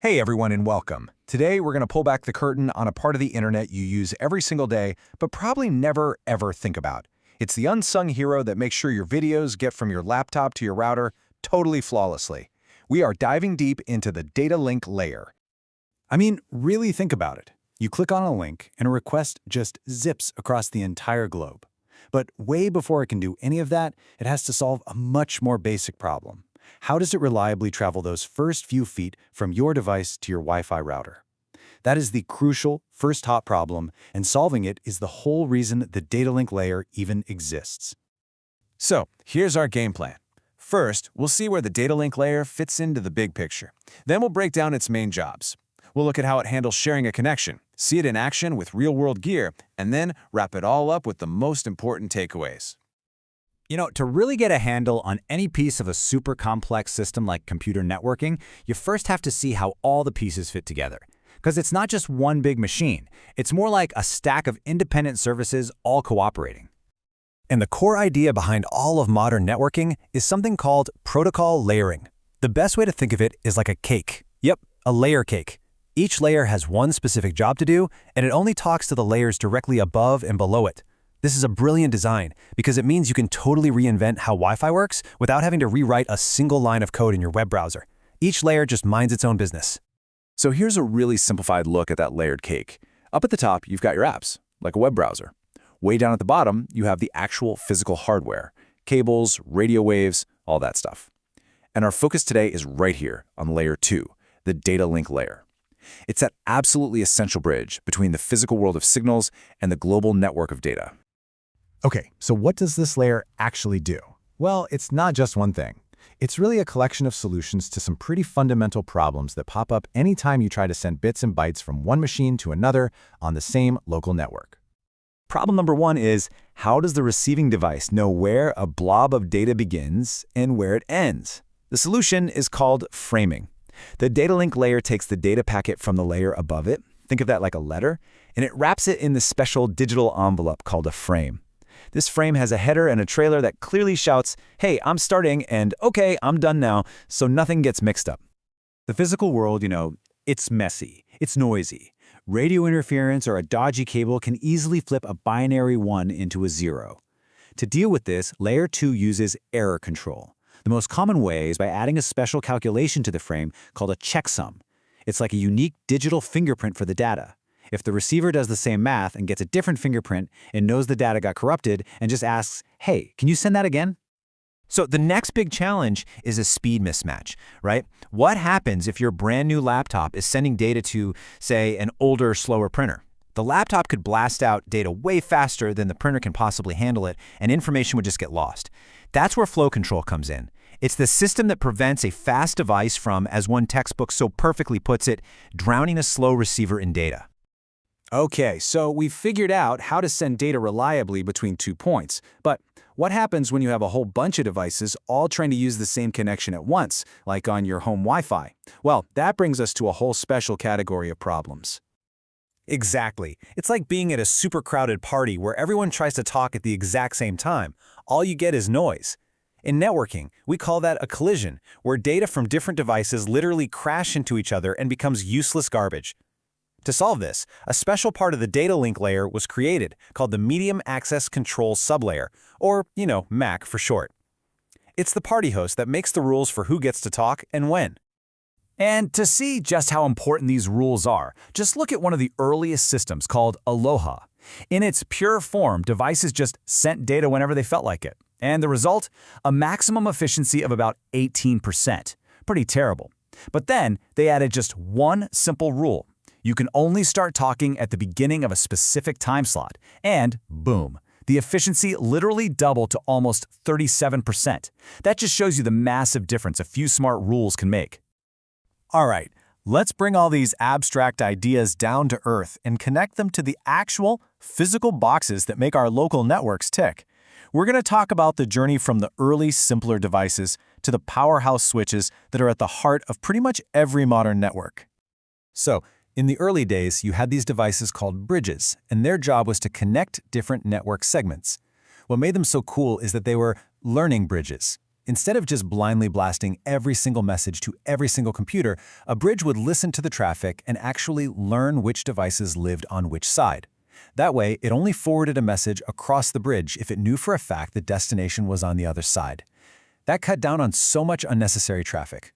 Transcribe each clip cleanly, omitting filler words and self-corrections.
Hey everyone and welcome. Today we're going to pull back the curtain on a part of the internet you use every single day, but probably never ever think about. It's the unsung hero that makes sure your videos get from your laptop to your router totally flawlessly. We are diving deep into the data link layer. I mean, really think about it. You click on a link and a request just zips across the entire globe. But way before it can do any of that, it has to solve a much more basic problem. How does it reliably travel those first few feet from your device to your Wi-Fi router? That is the crucial first hop problem, and solving it is the whole reason the data link layer even exists. So here's our game plan. First, we'll see where the data link layer fits into the big picture. Then we'll break down its main jobs. We'll look at how it handles sharing a connection, see it in action with real-world gear, and then wrap it all up with the most important takeaways. To really get a handle on any piece of a super complex system like computer networking, you first have to see how all the pieces fit together. Because it's not just one big machine. It's more like a stack of independent services all cooperating. And the core idea behind all of modern networking is something called protocol layering. The best way to think of it is like a cake. Yep, a layer cake. Each layer has one specific job to do, and it only talks to the layers directly above and below it. This is a brilliant design because it means you can totally reinvent how Wi-Fi works without having to rewrite a single line of code in your web browser. Each layer just minds its own business. So here's a really simplified look at that layered cake. Up at the top, you've got your apps, like a web browser. Way down at the bottom, you have the actual physical hardware, cables, radio waves, all that stuff. And our focus today is right here on layer 2, the data link layer. It's that absolutely essential bridge between the physical world of signals and the global network of data. Okay, so what does this layer actually do? Well, it's not just one thing. It's really a collection of solutions to some pretty fundamental problems that pop up anytime you try to send bits and bytes from one machine to another on the same local network. Problem number one is, how does the receiving device know where a blob of data begins and where it ends? The solution is called framing. The data link layer takes the data packet from the layer above it, think of that like a letter, and it wraps it in this special digital envelope called a frame. This frame has a header and a trailer that clearly shouts, hey, I'm starting, and okay, I'm done now, so nothing gets mixed up. The physical world, it's messy, it's noisy. Radio interference or a dodgy cable can easily flip a binary 1 into a 0. To deal with this, Layer 2 uses error control. The most common way is by adding a special calculation to the frame called a checksum. It's like a unique digital fingerprint for the data. If the receiver does the same math and gets a different fingerprint, it knows the data got corrupted and just asks, hey, can you send that again? So the next big challenge is a speed mismatch, right? What happens if your brand new laptop is sending data to, say, an older, slower printer? The laptop could blast out data way faster than the printer can possibly handle it, and information would just get lost. That's where flow control comes in. It's the system that prevents a fast device from, as one textbook so perfectly puts it, drowning a slow receiver in data. Okay, so we've figured out how to send data reliably between 2 points. But what happens when you have a whole bunch of devices all trying to use the same connection at once, like on your home Wi-Fi? Well, that brings us to a whole special category of problems. Exactly. It's like being at a super crowded party where everyone tries to talk at the exact same time. All you get is noise. In networking, we call that a collision, where data from different devices literally crash into each other and becomes useless garbage. To solve this, a special part of the data link layer was created called the Medium Access Control Sublayer, or, MAC for short. It's the party host that makes the rules for who gets to talk and when. And to see just how important these rules are, just look at one of the earliest systems called Aloha. In its pure form, devices just sent data whenever they felt like it. And the result? A maximum efficiency of about 18%. Pretty terrible. But then they added just one simple rule. You can only start talking at the beginning of a specific time slot. And boom, the efficiency literally doubled to almost 37%. That just shows you the massive difference a few smart rules can make. All right, let's bring all these abstract ideas down to earth and connect them to the actual physical boxes that make our local networks tick. We're going to talk about the journey from the early, simpler devices to the powerhouse switches that are at the heart of pretty much every modern network. So, in the early days, you had these devices called bridges, and their job was to connect different network segments. What made them so cool is that they were learning bridges. Instead of just blindly blasting every single message to every single computer, a bridge would listen to the traffic and actually learn which devices lived on which side. That way, it only forwarded a message across the bridge if it knew for a fact the destination was on the other side. That cut down on so much unnecessary traffic.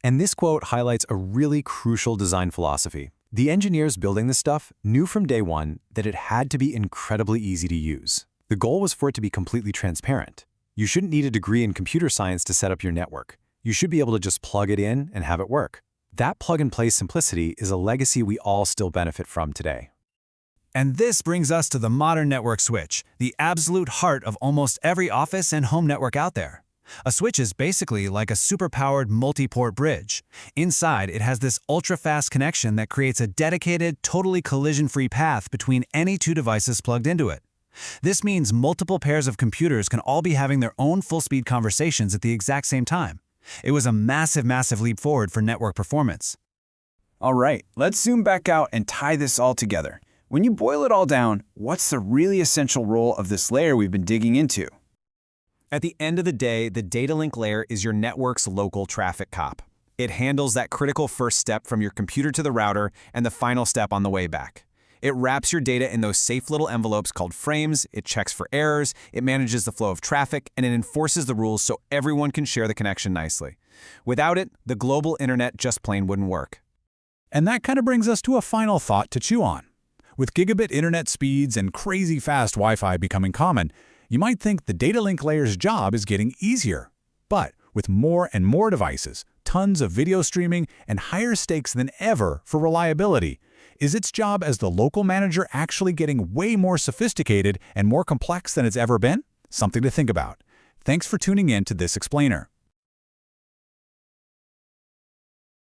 And this quote highlights a really crucial design philosophy. The engineers building this stuff knew from day one that it had to be incredibly easy to use. The goal was for it to be completely transparent. You shouldn't need a degree in computer science to set up your network. You should be able to just plug it in and have it work. That plug-and-play simplicity is a legacy we all still benefit from today. And this brings us to the modern network switch, the absolute heart of almost every office and home network out there. A switch is basically like a super-powered multi-port bridge. Inside, it has this ultra-fast connection that creates a dedicated, totally collision-free path between any two devices plugged into it. This means multiple pairs of computers can all be having their own full-speed conversations at the exact same time. It was a massive, massive leap forward for network performance. All right, let's zoom back out and tie this all together. When you boil it all down, what's the really essential role of this layer we've been digging into? At the end of the day, the data link layer is your network's local traffic cop. It handles that critical first step from your computer to the router and the final step on the way back. It wraps your data in those safe little envelopes called frames, it checks for errors, it manages the flow of traffic, and it enforces the rules so everyone can share the connection nicely. Without it, the global internet just plain wouldn't work. And that kind of brings us to a final thought to chew on. With gigabit internet speeds and crazy fast Wi-Fi becoming common, you might think the data link layer's job is getting easier. But with more and more devices, tons of video streaming, and higher stakes than ever for reliability, is its job as the local manager actually getting way more sophisticated and more complex than it's ever been? Something to think about. Thanks for tuning in to This Explainer.